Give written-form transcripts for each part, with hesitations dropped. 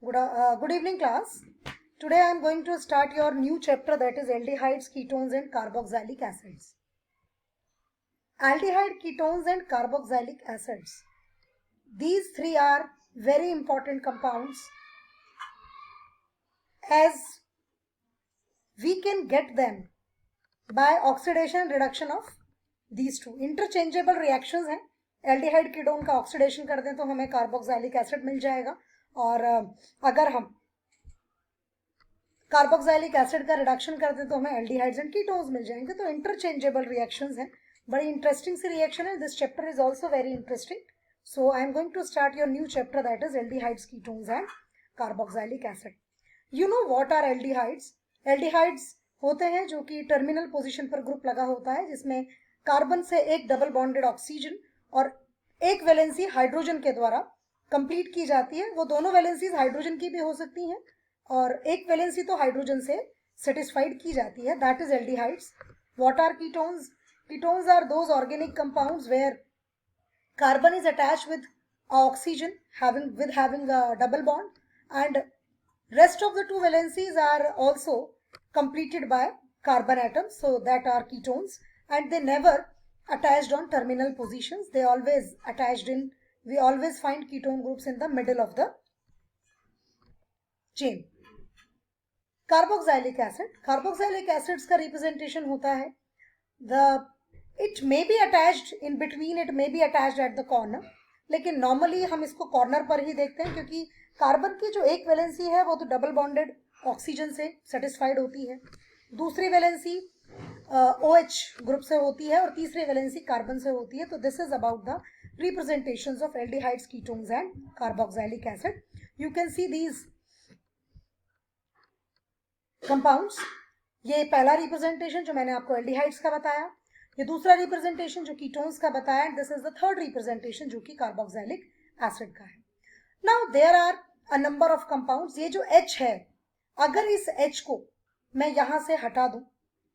Good evening, class. Today I am going to start your new chapter, that is aldehydes, ketones and carboxylic acids. Aldehyde, ketones and carboxylic acids. These three are very important compounds as we can get them by oxidation and reduction of these two. Interchangeable reactions हैं. Aldehyde ketone का oxidation कर दें तो हमें carboxylic acid मिल जाएगा, और अगर हम कार्बोक्सिलिक एसिड का रिडक्शन कर दें तो हमें एल्डिहाइड्स एंड कीटोन्स मिल जाएंगे. तो इंटरचेंजेबल रिएक्शंस हैं. बड़ी इंटरेस्टिंग सी रिएक्शन है. This chapter is also very interesting. So I am going to start your new chapter, that is aldehydes, ketones and carboxylic acid. You know what are aldehydes? Aldehydes होते हैं जो कि terminal position पर group लगा होता है, जिसमें carbon से एक डबल बॉन्डेड ऑक्सीजन और एक वैलेंसी हाइड्रोजन के द्वारा कंप्लीट की जाती है. वो दोनों वैलेंसीज हाइड्रोजन की भी हो सकती हैं और एक वैलेंसी तो हाइड्रोजन से सेटिस्फाइड की जाती है. That is aldehydes. What are ketones? Ketones are those organic compounds where carbon is attached with oxygen having a double bond, and rest of the two valencies are also completed by carbon atoms, so that are ketones, and they never attached on terminal positions. They always attached in, we always find ketone groups in the middle of the chain. Carboxylic acid. Carboxylic acids का representation होता है it may be attached in between, it may be attached at the corner, लेकिन normally हम इसको corner पर ही देखते हैं क्योंकि कार्बन की जो एक वैलेंसी है वो तो डबल बॉन्डेड ऑक्सीजन से सेटिस्फाइड होती है, दूसरी वैलेंसी OH ग्रुप से होती है और तीसरी वैलेंसी कार्बन से होती है. तो this is about the representations of aldehydes, ketones and carboxylic acid. You can see these compounds. ये पहला रिप्रेजेंटेशन जो मैंने आपको एल्डिहाइड्स का बताया, ये दूसरा रिप्रेजेंटेशन जो कीटोन्स का बताया, and this is the third representation जो कि कार्बोक्सिलिक एसिड का है. Now there are a number of compounds. ये जो H है, अगर इस H को मैं यहां से हटा दूं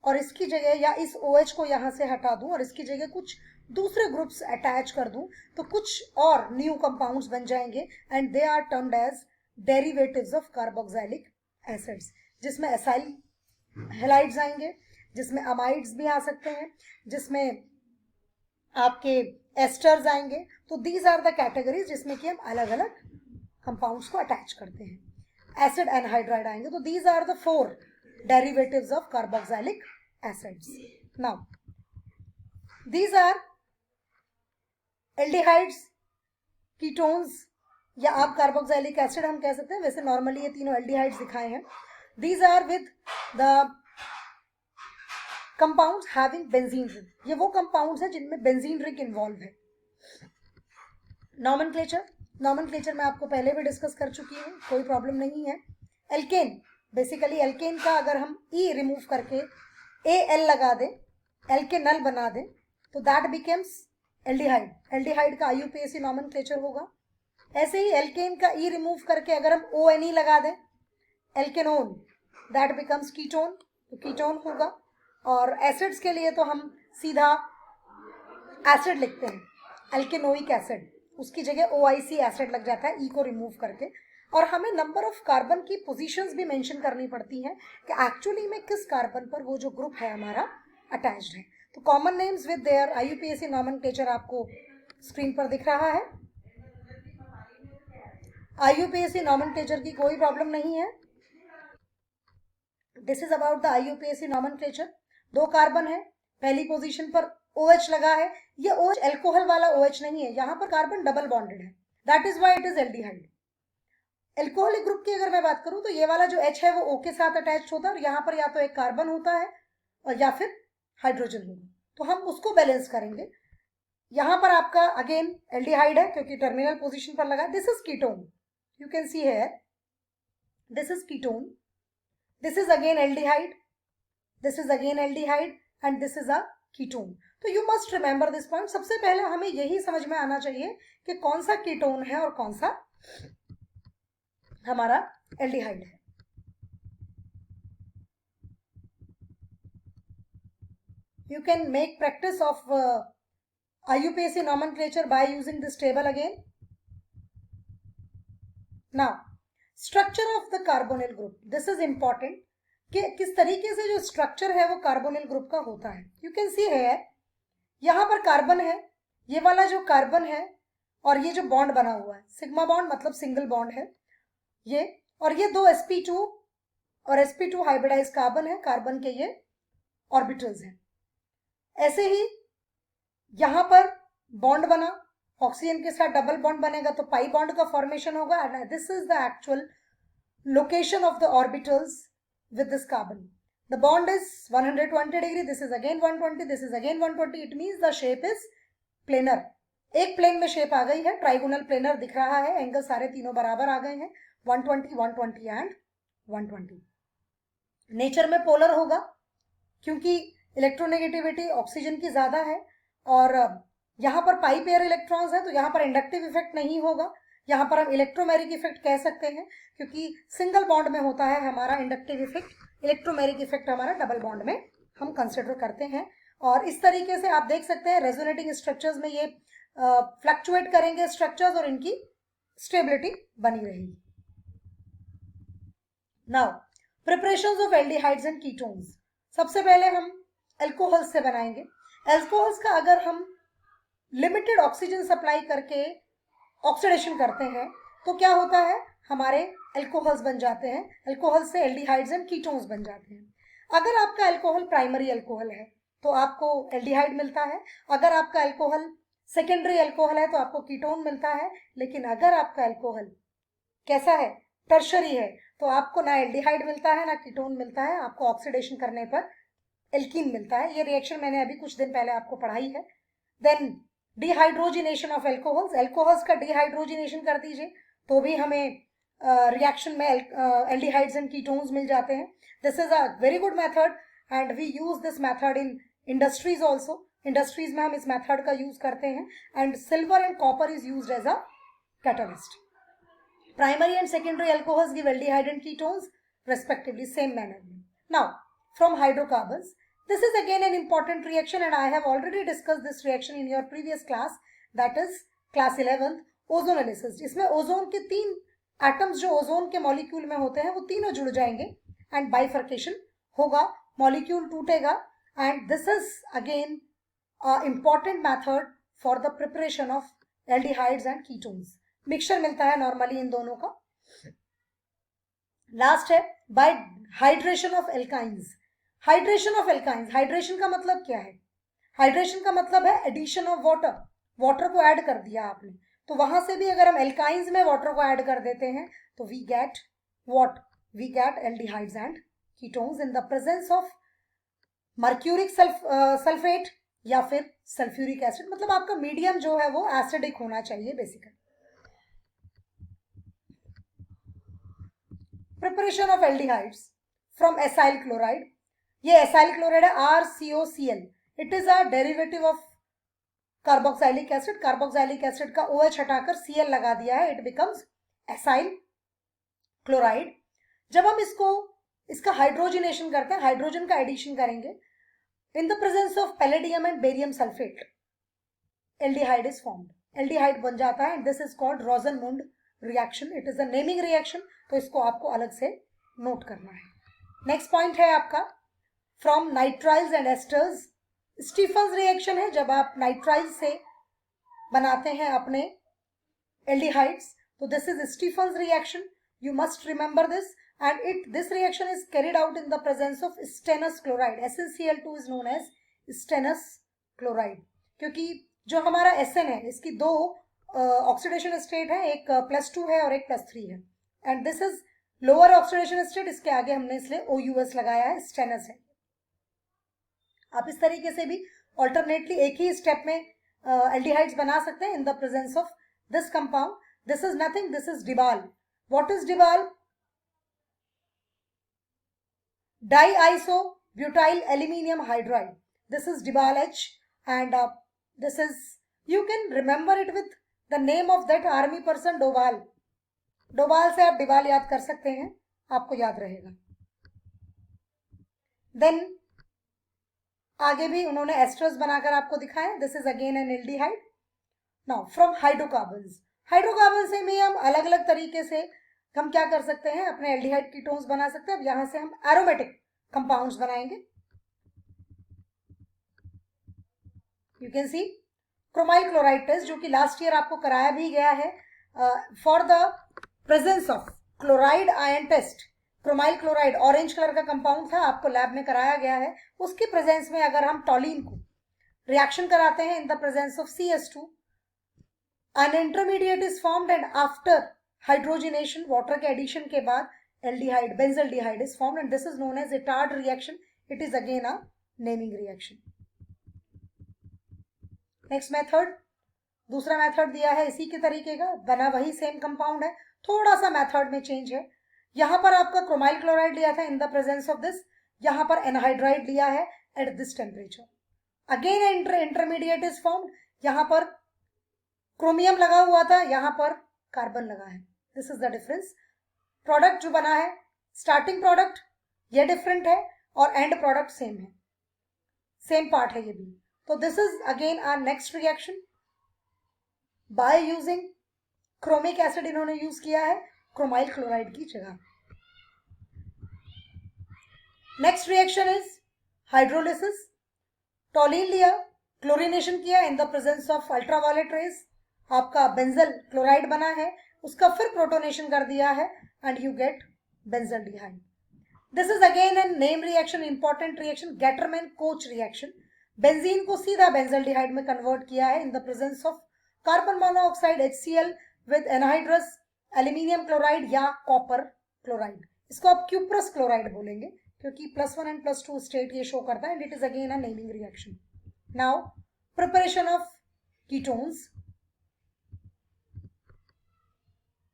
और इसकी जगह, या इस OH को यहां से हटा दूं और इसकी जगह कुछ दूसरे ग्रुप्स अटैच कर दूं, तो कुछ और न्यू कंपाउंड्स बन जाएंगे, and they are termed as derivatives of carboxylic acids, जिसमें एसाइल हैलाइड्स आएंगे, जिसमें अमाइड्स भी आ सकते हैं, जिसमें आपके एस्टर्स आएंगे. तो दीज आर द कैटेगरीज जिसमें कि हम अलग अलग कंपाउंड्स को अटैच करते हैं. एसिड एनहाइड्राइड आएंगे. तो these are the 4 derivatives of carboxylic acids. Now these are aldehydes, ketones, या आप कार्बोक्सिलिक एसिड हम कह सकते हैं. वैसे नॉर्मली ये तीनों एल्डिहाइड्स दिखाए हैं. These are with the compounds having benzene ring. ये वो कंपाउंड्स हैं जिनमें बेंजीन रिंग इन्वॉल्व है. नॉमेनक्लेचर मैं आपको पहले भी डिस्कस कर चुकी हूँ, कोई प्रॉब्लम नहीं है. एल्केन, बेसिकली एल्केन का अगर हम E रिमूव करके AL लगा दें, एल्केनल बना दें, तो दैट बिकम्स एल्डिहाइड. एल्डिहाइड का IUPAC नॉमेनक्लेचर होगा. ऐसे ही एल्केन का E रिमूव करके अगर हम ONE लगा दें, एल्केनोन, दैट बिकम्स कीटोन, तो कीटोन होगा. और एसिड्स के लिए तो हम सीधा एसिड लिखते हैं, एल्केनोइक एसिड, उसकी जगह OIC एसिड लग जाता है E को रिमूव करके. और हमें नंबर ऑफ कार्बन की पोजीशंस भी मेंशन करनी पड़ती हैं कि एक्चुअली में किस कार्बन पर वो जो ग्रुप है हमारा अटैच्ड है. तो common names with their IUPAC nomenclature आपको स्क्रीन पर दिख रहा है. IUPAC नॉमेनक्लेचर की कोई प्रॉब्लम नहीं है. This is about the IUPAC nomenclature. 2 carbon है, पहली पोजीशन पर OH लगा है. ये OH एल्कोहल वाला OH नहीं है, यहां पर कार्बन डबल बॉन्डेड है, that is why it is aldehyde. Alcoholic group की अगर मैं बात करूं तो ये वाला जो H है वो O के साथ अटैच होता है, और यहां पर या तो एक कार्बन होता है और या फिर हाइड्रोजन होगा. तो हम उसको बैलेंस करेंगे. यहां पर आपका अगेन एल्डिहाइड है क्योंकि टर्मिनल पोजीशन पर लगा. This is ketone, you can see here, this is ketone, this is again aldehyde, this is again aldehyde, and this is a ketone. तो you must remember this point. सबसे पहले हमें यही समझ में आना चाहिए कि कौन सा कीटोन है और कौन सा हमारा एल्डिहाइड है. You can make practice of IUPAC nomenclature by using this table again. Now, structure of the carbonyl group, this is important कि किस तरीके से जो स्ट्रक्चर है वो कार्बोनिल ग्रुप का होता है. यू कैन सी है यहां पर कार्बन है, ये वाला जो कार्बन है और ये जो बॉन्ड बना हुआ है सिग्मा बॉन्ड मतलब सिंगल बॉन्ड है ये, और ये दो sp2 और sp2 हाइब्रिडाइज कार्बन है, कार्बन के ये ऑर्बिटल्स हैं. ऐसे ही यहां पर बॉन्ड बना, ऑक्सीजन के साथ डबल बॉन्ड बनेगा तो पाई बॉन्ड का फॉर्मेशन होगा. And this is the actual location of the orbitals with this carbon. The bond is 120 degree, this is again 120, this is again 120. It means the shape is planar. एक plane में shape आ गई है, trigonal planar दिख रहा है, angle सारे तीनों बराबर आ गए हैं, 120, 120 एंड 120. नेचर में पोलर होगा क्योंकि इलेक्ट्रोनेगेटिविटी ऑक्सीजन की ज्यादा है, और यहाँ पर पाई पेयर इलेक्ट्रॉन्स है तो यहाँ पर इंडक्टिव इफेक्ट नहीं होगा. यहाँ पर हम इलेक्ट्रोमेरिक इफेक्ट कह सकते हैं क्योंकि सिंगल बॉन्ड में होता है हमारा इंडक्टिव इफेक्ट, इलेक्ट्रोमेरिक इफेक्ट हमारा डबल बॉन्ड में हम कंसिडर करते हैं. और इस तरीके से आप देख सकते हैं रेजोनेटिंग स्ट्रक्चर्स में ये फ्लक्चुएट करेंगे स्ट्रक्चर्स और इनकी स्टेबिलिटी बनी रहेगी. Now preparations of aldehydes and ketones. सबसे पहले हम अल्कोहल्स से बनाएंगे. अल्कोहल्स का अगर हम लिमिटेड ऑक्सीजन सप्लाई करके ऑक्सीडेशन करते हैं तो क्या होता है, हमारे अल्कोहल्स बन जाते हैं. अल्कोहल से एल्डिहाइड्स एंड कीटोन्स बन जाते हैं. अगर आपका अल्कोहल प्राइमरी अल्कोहल है तो आपको एल्डिहाइड मिलता है, अगर आपका अल्कोहल सेकेंडरी अल्कोहल है तो आपको कीटोन मिलता है. लेकिन अगर आपका अल्कोहल कैसा है, टर्शरी है, तो आपको ना एल्डिहाइड मिलता है ना कीटोन मिलता है, आपको ऑक्सीडेशन करने पर एल्कीन मिलता है. ये रिएक्शन मैंने अभी कुछ दिन पहले आपको पढ़ाई है. Then dehydrogenation of alcohols, alcohols का डिहाइड्रोजिनेशन कर दीजिए तो भी हमें रिएक्शन में एल्डिहाइड्स एंड कीटोन्स मिल जाते हैं. This is a very good method and we use this method in industries also. Industries में हम इस मेथड का यूज करते हैं. And silver and copper is used as a catalyst. Primary and secondary alcohols give aldehyde and ketones respectively, same manner. Now from hydrocarbons, this is again an important reaction and I have already discussed this reaction in your previous class, that is class 11th, ozonolysis. इसमें ozone के 3 atoms जो ozone के molecule में होते हैं वो तीनों जुड़ जाएंगे एंड बाइफर्केशन होगा, मॉलिक्यूल टूटेगा. And this is again important method for the preparation of aldehydes and ketones. Mixture मिलता है नॉर्मली इन दोनों का. लास्ट है bye hydration of alkynes. Hydration of alkynes, hydration का मतलब क्या है, हाइड्रेशन का मतलब है एडिशन ऑफ वाटर. वाटर को ऐड कर दिया आपने, तो वहां से भी अगर हम एल्काइंस में वाटर को ऐड कर देते हैं तो we get what, we get aldehydes and ketones in the presence of mercuric sulphate या फिर सल्फ्यूरिक एसिड. मतलब आपका मीडियम जो है वो एसिडिक होना चाहिए basically. Preparation of aldehydes from acyl chloride. ये एसाइल क्लोराइड है RCOCl. It is a derivative of carboxylic acid. Carboxylic acid का OH हटाकर Cl लगा दिया है, इट बिकम्स एसाइल क्लोराइड. जब हम इसका हाइड्रोजनेशन करते हैं, हाइड्रोजन का एडिशन करेंगे in the presence of palladium and barium sulphate, aldehyde is formed. Aldehyde बन जाता है and this is called Rosenmund reaction. It is a naming reaction, तो इसको आपको अलग से नोट करना है. नेक्स्ट पॉइंट है आपका from nitriles and esters. Stephen's reaction है, जब आप नाइट्राइल से बनाते हैं अपने एल्डिहाइड्स तो this is Stephen's reaction. You must remember this. And this reaction is carried out in the presence of stannous chloride. SnCl2 is known as stannous chloride, क्योंकि जो हमारा SN है इसकी 2 ऑक्सीडेशन स्टेट है, एक +2 है और एक +3 है. And this is lower oxidation state, इसके आगे हमने इसलिए OUS लगाया है, स्टेनस है. आप इस तरीके से भी ऑल्टरनेटली एक ही स्टेप में एल्डिहाइड्स बना सकते हैं in the presence of this compound. This is nothing, this is DIBAL. What is DIBAL? Diisobutyl aluminium hydride. This is Dibal H and this is, you can remember it with the name of that army person, Doval. Doval से आप डिबाल याद कर सकते हैं, आपको याद रहेगा. Then आगे भी उन्होंने एस्टर्स बनाकर आपको दिखाए. This is again N aldehyde. Now from hydrocarbons. Hydrocarbon से भी हम अलग अलग तरीके से हम क्या कर सकते हैं, अपने एल्डिहाइड कीटोन्स बना सकते हैं। अब यहां से हम एरोमेटिक कंपाउंड्स बनाएंगे। You can see chromyl chloride test, जो कि लास्ट ईयर आपको कराया भी गया है for the presence of chloride ion test. Chromyl chloride orange colour का कंपाउंड था, आपको लैब में कराया गया है। उसके प्रेजेंस में अगर हम टॉलिन को रिएक्शन कराते हैं in the presence of CH2, an intermediate is formed and after hydrogenation, water के addition के बाद aldehyde, benzaldehyde is formed and this is known as Itard reaction. It is again a naming reaction. Next method, दूसरा method दिया है इसी के तरीके का, बना वही सेम कंपाउंड है, थोड़ा सा मेथड में चेंज है। यहां पर आपका क्रोमाइल क्लोराइड लिया था इन द प्रेजेंस ऑफ दिस, यहां पर एनहाइड्राइड लिया है at this temperature. Again intermediate is formed, यहां पर क्रोमियम लगा हुआ था, यहां पर कार्बन लगा है। This is the difference. Product जो बना है, स्टार्टिंग प्रोडक्ट ये डिफरेंट है और एंड प्रोडक्ट सेम है, सेम पार्ट है ये भी। तो this is again our next reaction by using chromic acid, इन्होंने यूज किया है क्रोमाइल क्लोराइड की जगह। Next reaction is hydrolysis. Toluene लिया, क्लोरिनेशन किया in the presence of ultraviolet rays, आपका बेंजल क्लोराइड बना है, उसका फिर प्रोटोनेशन कर दिया है and you get benzaldehyde. This is again an name reaction, important reaction, Gattermann Koch reaction. Benzene को सीधा बेंजल्डिहाइड में कन्वर्ट किया है in the presence of carbon monoxide HCl with anhydrous aluminium chloride या कॉपर क्लोराइड। इसको आप cuprous chloride बोलेंगे क्योंकि +1 एंड +2 स्टेट ये शो करता है and it is again a naming reaction. Now preparation of ketones.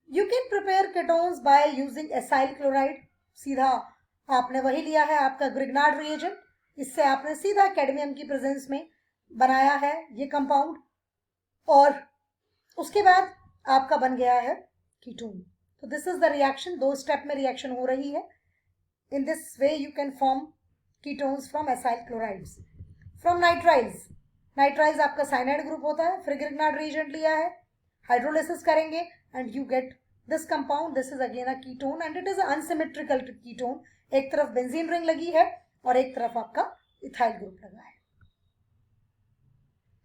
You can prepare ketones by using acyl chloride। सीधा आपने वही लिया है आपका ग्रिग्नार्ड रिएजेंट, इससे आपने सीधा कैडमियम की प्रेजेंस में बनाया है ये कंपाउंड और उसके बाद आपका बन गया है कीटोन। तो this is the reaction, 2 step में रिएक्शन हो रही है। In this way you can form ketones from acyl chlorides. From nitriles, nitriles आपका साइनाइड ग्रुप होता है, फिर ग्रिग्नार्ड रिएजेंट लिया है, हाइड्रोलिसिस करेंगे and you get this compound. This is again a ketone and it is an unsymmetrical ketone। एक तरफ benzene ring लगी है और एक तरफ आपका इथाइल ग्रुप लगा है,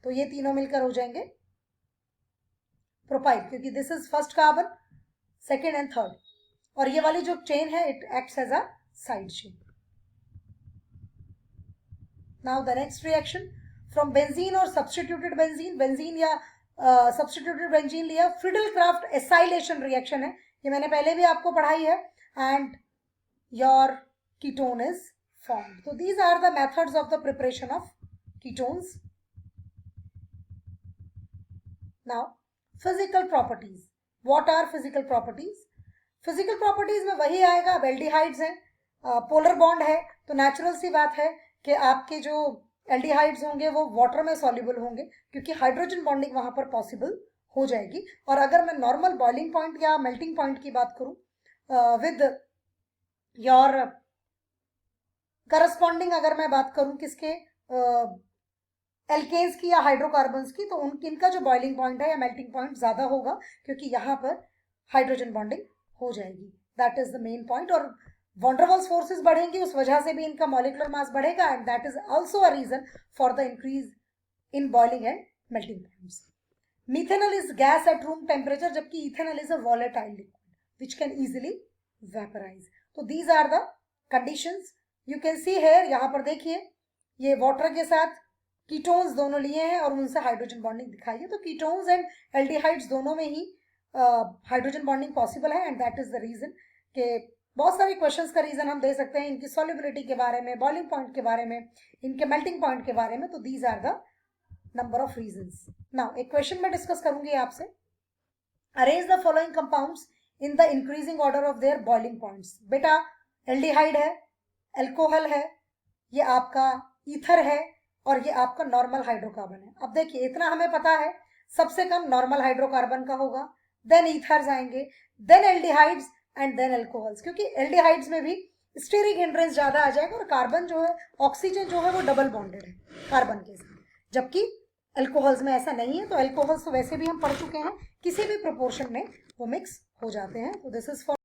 तो ये तीनों मिलकर हो जाएंगे प्रोपाइल, क्योंकि this is first carbon, second and third, और ये वाली जो चेन है it acts as a side chain. Now the next reaction from benzene और सब्स्टिट्यूटेड बेंजीन, बेंजीन या सब्स्टिट्यूटेड बेंजीन लिया, फ्रिडल-क्राफ्ट एसाइलेशन रिएक्शन है, ये मैंने पहले भी आपको पढ़ाई है and your ketone is formed. तो these are the methods of the preparation of ketones. Now physical properties, what are physical properties? Physical properties में वही आएगा, अब एल्डिहाइड्स हैं, पोलर बॉन्ड है, तो नेचुरल सी बात है कि आपके जो एल्डिहाइड्स होंगे वो वाटर में सॉल्युबल होंगे क्योंकि हाइड्रोजन बॉन्डिंग वहां पर पॉसिबल हो जाएगी। और अगर मैं नॉर्मल बॉइलिंग पॉइंट या मेल्टिंग पॉइंट की बात करूं विद योर करस्पॉन्डिंग, अगर मैं बात करूं किसके एल्केन्स की या हाइड्रोकार्बन्स की, तो इनका जो बॉइलिंग पॉइंट है या मेल्टिंग पॉइंट ज्यादा होगा क्योंकि यहाँ पर हाइड्रोजन बॉन्डिंग हो जाएगी। That is the main point. और वॉन डर वाल्स फोर्सेस बढ़ेंगी, उस वजह से भी इनका मॉलिक्यूलर मास बढ़ेगा and that is also a reason for the increase in boiling and melting points. Methanol is gas at room temperature, जबकि ethanol is a volatile liquid which can easily vaporise. तो these are the conditions you can see here. यहाँ पर देखिए ये water के साथ ketones दोनों लिए हैं और उनसे हाइड्रोजन बॉन्डिंग दिखाई है, तो कीटोन्स एंड एल्डिहाइड्स दोनों में ही हाइड्रोजन बॉन्डिंग पॉसिबल है and that is the reason के बहुत सारे क्वेश्चंस का रीजन हम दे सकते हैं इनकी सॉल्युबिलिटी के बारे में, बॉइलिंग पॉइंट के बारे में, इनके मेल्टिंग पॉइंट के बारे में। तो these are the number of reasons. Now एक क्वेश्चन मैं डिस्कस करूंगी आपसे, arrange the following compounds in the increasing order of their boiling points. बेटा एल्डिहाइड है, एल्कोहल है, ये आपका ईथर है और ये आपका नॉर्मल हाइड्रोकार्बन है। अब देखिए इतना हमें पता है, सबसे कम नॉर्मल हाइड्रोकार्बन का होगा, देन ईथर्स आएंगे, then aldehydes and then alcohols, क्योंकि एल्डिहाइड्स में भी स्टीरिक हिंड्रेंस ज्यादा आ जाएगा और कार्बन जो है, ऑक्सीजन जो है वो डबल बॉन्डेड है कार्बन के साथ, जबकि एल्कोहल्स में ऐसा नहीं है। तो एल्कोहल्स तो वैसे भी हम पढ़ चुके हैं, किसी भी प्रोपोर्शन में वो मिक्स हो जाते हैं। तो दिस इज फॉर